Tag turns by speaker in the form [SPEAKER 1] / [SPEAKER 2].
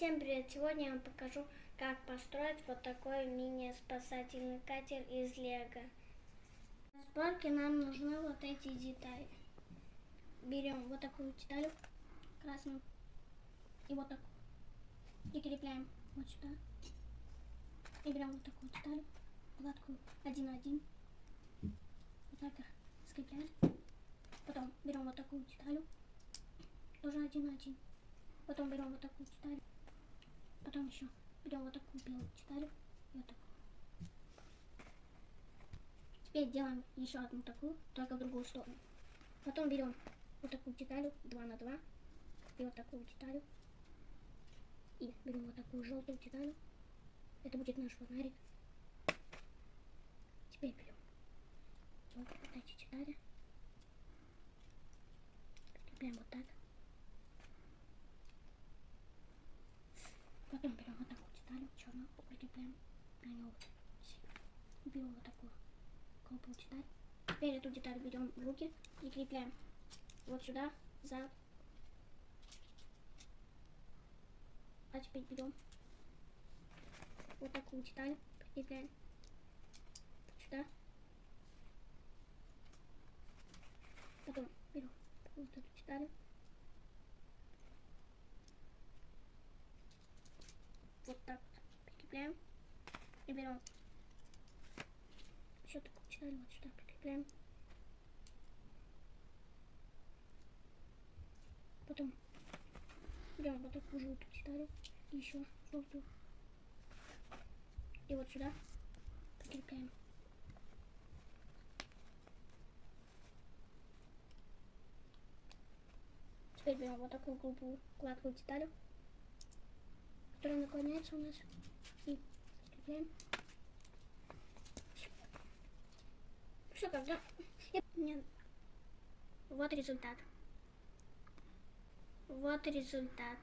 [SPEAKER 1] Всем привет! Сегодня я вам покажу, как построить вот такой мини-спасательный катер из лего. Для сборки нам нужны вот эти детали. Берем вот такую деталь красную и вот так прикрепляем вот сюда. И берем вот такую деталь, гладкую, 1:1. Вот так их скрепляем. Потом берем вот такую деталь, тоже 1:1. Потом берем вот такую деталь. Потом еще берем вот такую белую деталь и вот такую. Теперь делаем еще одну такую, только в другую сторону. Потом берем вот такую деталь 2×2 и вот такую деталь. И берем вот такую желтую деталь. Это будет наш фонарик. Теперь берем вот эти детали. Прикрепляем вот так. Потом берем вот такую деталь черную, прикрепляем на нее вот. Берем вот такую голубую деталь. Теперь эту деталь берем в руки, прикрепляем вот сюда, за. А теперь берем вот такую деталь, прикрепляем вот сюда. Потом берем вот эту деталь. Вот так прикрепляем. И берем еще такую деталь вот сюда прикрепляем. Потом берем вот такую желтую деталь и еще желтую. И вот сюда прикрепляем. Теперь берем вот такую голубую гладкую деталь, которая наклоняется у нас, и прикрепляем. Все как, да? Нет. Вот результат. Вот результат.